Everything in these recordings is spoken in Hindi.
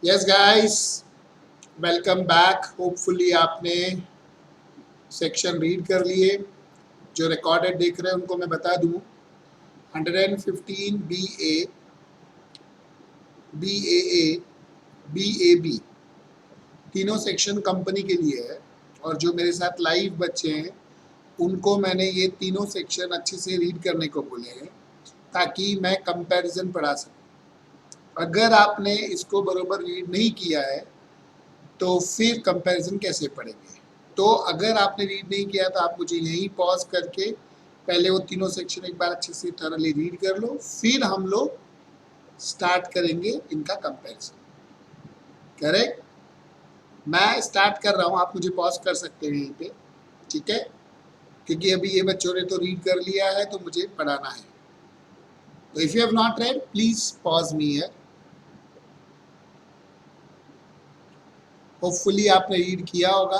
Yes guys, welcome back. Hopefully आपने सेक्शन रीड कर लिए। जो रिकॉर्डेड देख रहे हैं उनको मैं बता दूं, 115 B A, B A, B A B, तीनों सेक्शन कंपनी के लिए है। और जो मेरे साथ लाइव बच्चे हैं उनको मैंने ये तीनों सेक्शन अच्छे से रीड करने को बोले हैं ताकि मैं कंपैरिजन पढ़ा सकूं। अगर आपने इसको बरोबर रीड नहीं किया है तो फिर कंपैरिजन कैसे पढ़ेंगे? तो अगर आपने रीड नहीं किया तो आप मुझे यहीं पॉज करके पहले वो तीनों सेक्शन एक बार अच्छे से थॉरली रीड कर लो, फिर हम लोग स्टार्ट करेंगे इनका कंपैरिजन। करेक्ट? मैं स्टार्ट कर रहा हूँ, आप मुझे पॉज कर सकते हैं यहीं पे, ठीक है? क्योंकि अभी ये बच्चों ने तो रीड कर लिया है तो मुझे पढ़ाना है। तो if you have not red please pause me here. Hopefully आपने रीड किया होगा।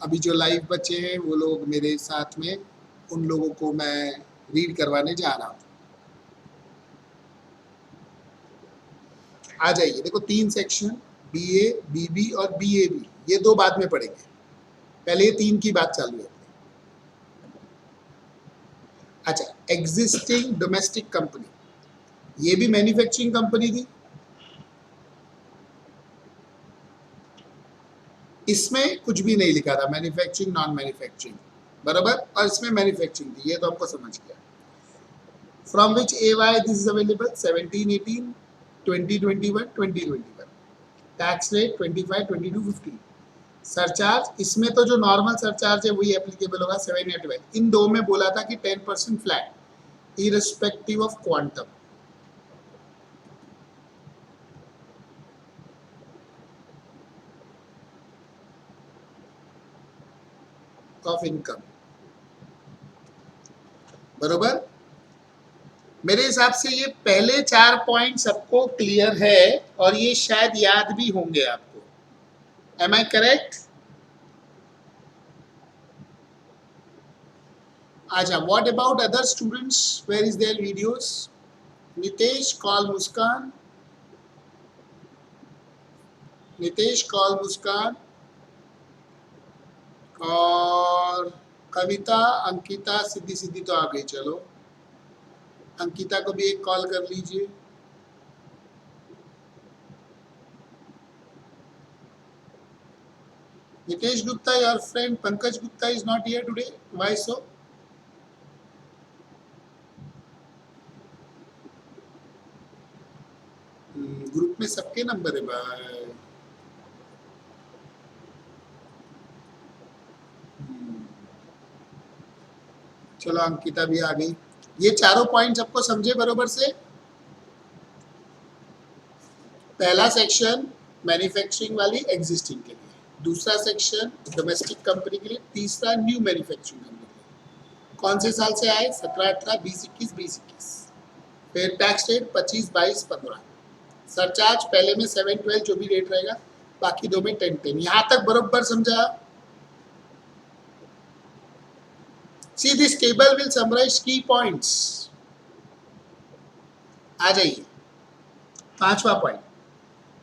अभी जो लाइव बच्चे हैं वो लोग मेरे साथ में, उन लोगों को मैं रीड करवाने जा रहा हूँ। आ जाइए, देखो तीन section, B A, B B और बी ए बी, ये दो बाद में पढ़ेंगे, पहले ये तीन की बात चालू है। अच्छा, एग्जिस्टिंग डोमेस्टिक कंपनी, ये भी मैन्युफैक्चरिंग कंपनी थी। इसमें कुछ भी नहीं लिखा था मैन्युफैक्चरिंग नॉन मैन्युफैक्चरिंग, बराबर, और इसमें मैन्युफैक्चरिंग थी, ये तो हमको समझ गया। From which A why this is available 17, 18, 20, 21, 2021, tax rate 25, 22, 15। Surcharge, इसमें तो जो नॉर्मल सरचार्ज है वही एप्लीकेबल होगा 7 या 12। इन दो में बोला था कि 10% flat irrespective of quantum of income, बरोबर। मेरे हिसाब से ये पहले 4 पॉइंट सबको क्लियर है और ये शायद याद भी होंगे आपको। Am I correct? अच्छा, what about other students, where is their videos? Nitesh call Muskan, Nitesh call Muskan, और कविता, अंकिता, सीधी सीधी तो आ गई, चलो अंकिता को भी एक कॉल कर लीजिए। Nitesh Gupta, your friend Pankaj Gupta is not here today, why so? Group में सबके नंबर है भाई। चलो अंकिता भी आ गई। ये चारों पॉइंट सबको समझे बरोबर से? पहला सेक्शन मैन्युफैक्चरिंग वाली एग्जिस्टिंग के लिए, दूसरा सेक्शन डोमेस्टिक कंपनी के लिए, तीसरा न्यू मैन्युफैक्चरिंग कंपनी के लिए। कौन से साल से आए? 17, 18, 20, 21, 20, 21। फिर टैक्स रेट 25, 22, 15। सरचार्ज पहले में 7, 12 जो भी रेट रहेगा, बाकी दो में 10, 10। यहां तक बरोबर समझा? See, this table will summarize key points. आ जाइए, पांचवा point,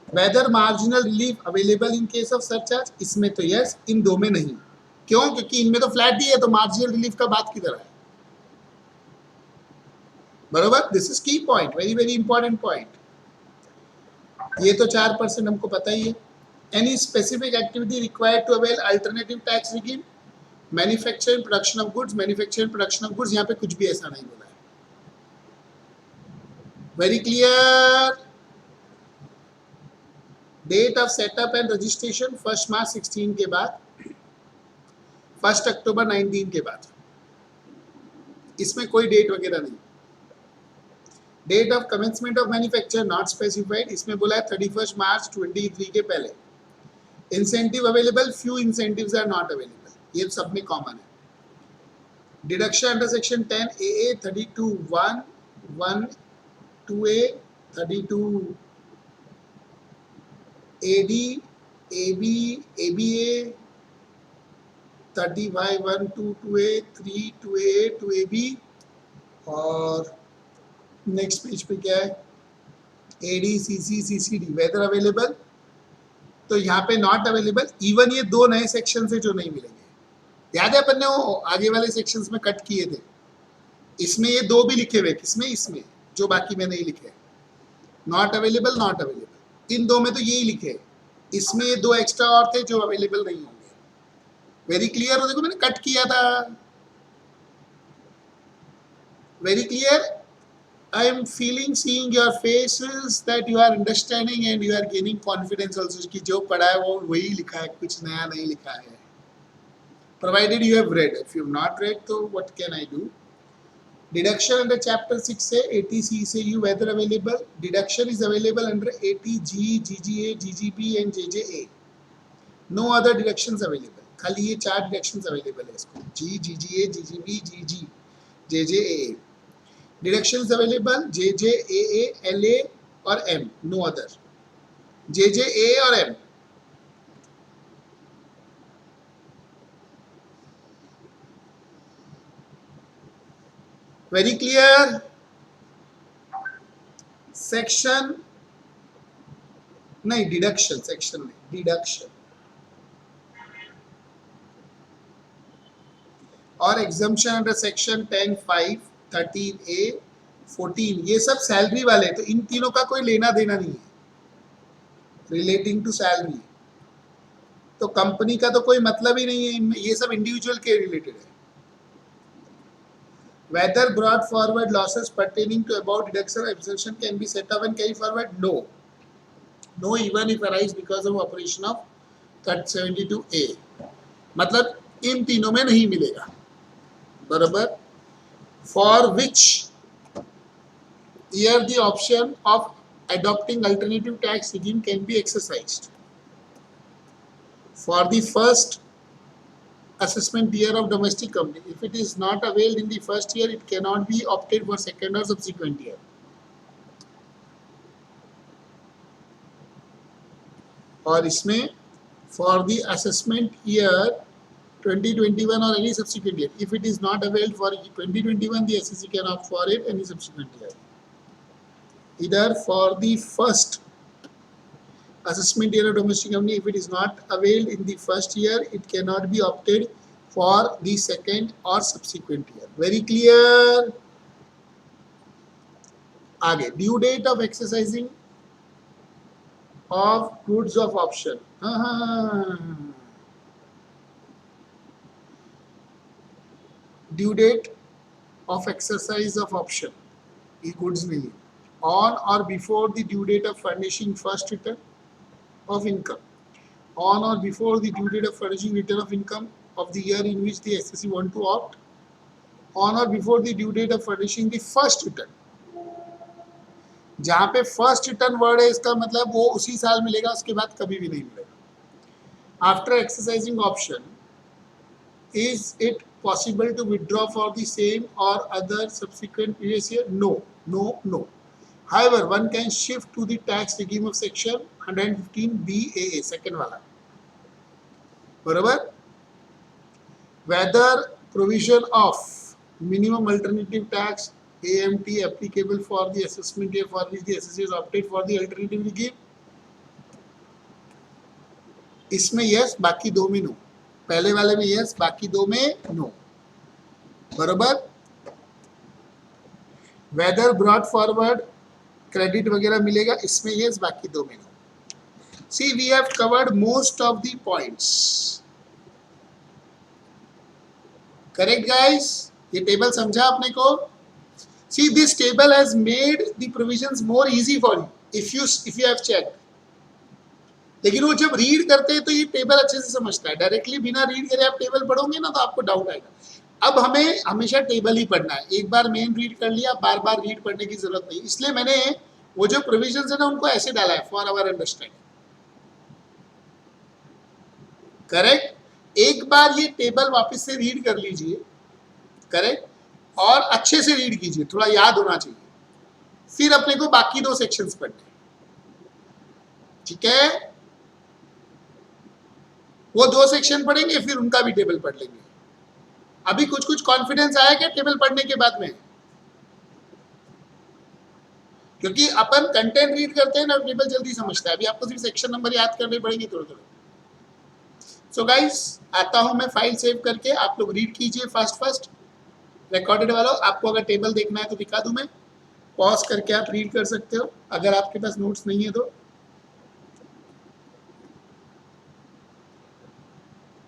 whether marginal relief available in case of surcharge, इसमें तो यस, इन दो में नहीं। क्यों? क्योंकि इनमें तो फ्लैट दी है, तो मार्जिनल रिलीफ का बात किधर है? बरोबर, this is key point, very very important point. ये तो 4% हमको पता ही है। Any specific activity required to avail alternative tax regime, manufacturing production of goods, manufacturing production of goods, यहाँ पे कुछ भी ऐसा नहीं बोला है। Very clear. Date of setup and registration 1 March 16 के बाद, 1 अक्टूबर 19 के बाद, इसमें कोई डेट वगैरह नहीं। Date of commencement of manufacture not specified, इसमें बोला है 31 मार्च 23 के पहले। Incentive available, few incentives are not available, ये सब में कॉमन है। Deduction under section 10 A 32(1), 1, 2A, 32 AD, AB, ABA, 35, 1, 2, 2A, 3, 2A, 2AB, और नेक्स्ट पेज पे क्या है? AD, CC, CCD, whether available, तो यहाँ पे नॉट अवेलेबल, इवन ये दो नए सेक्शन है जो नहीं मिलेंगे। याद है अपन ने वो आगे वाले सेक्शंस में कट किए थे, इसमें ये दो भी लिखे हुए, किसमें, इसमें, जो बाकी में नहीं लिखे, नॉट अवेलेबल, नॉट अवेलेबल, इन दो में तो यही लिखे है, इसमें ये दो एक्स्ट्रा और थे जो अवेलेबल नहीं होंगे। वेरी क्लियर हो, देखो मैंने कट किया था, very clear. I am feeling, seeing your faces that you are understanding and you are gaining confidence also कि जो पढ़ा है वो वही लिखा है, कुछ नया नहीं लिखा है। Provided you have read. If you have not read, तो what can I do? Deduction under chapter 6 से 80C से you whether available. Deduction is available under 80G, GGA, GGB and JJA. No other deductions available. खाली ये चार deductions available है इसको, G, GGA, GGB, GG, JJA. Deductions available JJ, AA, LA और M, no other. JJ, AA और M. Very clear. Section नहीं, deduction, section नहीं, deduction. और exemption under section 10(5), 13A, 14, ये सब सैलरी वाले, तो इन तीनों का कोई लेना देना नहीं है रिलेटिंग टू सैलरी, तो कंपनी का तो कोई मतलब ही नहीं है इनमें, ये सब इंडिविजुअल के रिलेटेड है। Whether brought forward losses pertaining to above deduction or exemption can be set off and carry forward? No. No, even if arise because of operation of 72A. मतलब इन तीनों में नहीं मिलेगा, बराबर। For which year the option of adopting alternative tax regime can be exercised? For the first assessment year of domestic company, if it is not availed in the first year, it cannot be opted for second or subsequent year. और इसमें for the assessment year 2021 or any subsequent year, if it is not availed for 2021, the SEC can opt for it any subsequent year. Either for the first assessment year of domestic company, if it is not availed in the first year, it cannot be opted for the second or subsequent year. Very clear. आगे, due date of exercising of goods of option. Due date of exercise of option, ये goods नहीं है, on or before the due date of furnishing first return of income, on or before the due date of furnishing return of income of the year in which the SEC want to opt, on or before the due date of furnishing the first return. जहाँ पे फर्स्ट रिटर्न वर्ड है, इसका मतलब वो उसी साल मिलेगा, उसके बाद कभी भी नहीं मिलेगा। After exercising option, is it possible to withdraw for the same or other subsequent previous year? No, no, no. However, one can shift to the tax regime of section 115BAA, second वाला, बराबर। Whether provision of minimum alternative tax AMT applicable for the assessment year for which the SEC is opted for the alternative regime, इसमें yes, बाकी दो में no। पहले वाले में यस, बाकी दो में नो, बराबर। वेदर ब्रॉट फॉरवर्ड क्रेडिट वगैरह मिलेगा, इसमें यस, बाकी दो में no. See, we have covered most of the points, correct guys? ये टेबल समझा आपने को? See, this table has made the provisions more easy for you if you have checked. लेकिन वो जब रीड करते हैं तो ये टेबल अच्छे से समझता है, डायरेक्टली बिना रीड करे आप टेबल पढ़ोगे ना तो आपको डाउट आएगा। अब हमें हमेशा टेबल ही पढ़ना है, एक बार मेन रीड कर लिया, बार बार रीड पढ़ने की जरूरत नहीं। इसलिए मैंने वो जो प्रोविजंस है ना उनको ऐसे डाला है, फॉर आवर अंडरस्टैंडिंग, करेक्ट। एक बार ये टेबल वापस से रीड कर लीजिए, करेक्ट, और अच्छे से रीड कीजिए, थोड़ा याद होना चाहिए, फिर अपने को बाकी दो सेक्शंस पढ़ने, ठीक है? वो दो सेक्शन पढ़ेंगे, फिर उनका भी टेबल पढ़ लेंगे। अभी कुछ कुछ कॉन्फिडेंस आया क्या टेबल पढ़ने के बाद में? क्योंकि अपन कंटेंट रीड करते हैं ना, टेबल जल्दी समझता है। अभी आपको सिर्फ सेक्शन नंबर याद करने पड़ेंगे थोड़े थोड़े। सो गाइस, आता हूं मैं फाइल सेव करके, आप लोग रीड कीजिए फास्ट रिकॉर्डेड वाला। आपको अगर टेबल देखना है तो दिखा दूं मैं, पॉज करके आप रीड कर सकते हो अगर आपके पास नोट्स नहीं है तो।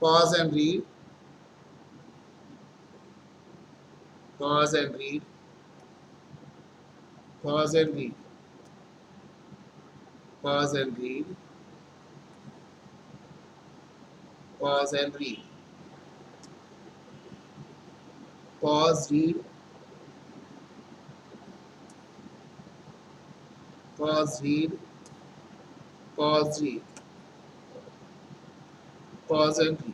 Pause and read, pause and read, pause and read, pause and read, pause and read, pause, read, pause, read, pause, read, pause and read।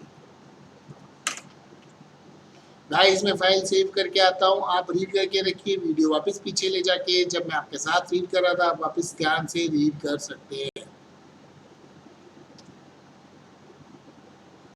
Guys मैं फाइल सेव करके आता हूँ, आप रीड करके रखिए। वीडियो वापस पीछे ले जाके जब मैं आपके साथ रीड कर रहा था, आप वापस ध्यान से रीड कर सकते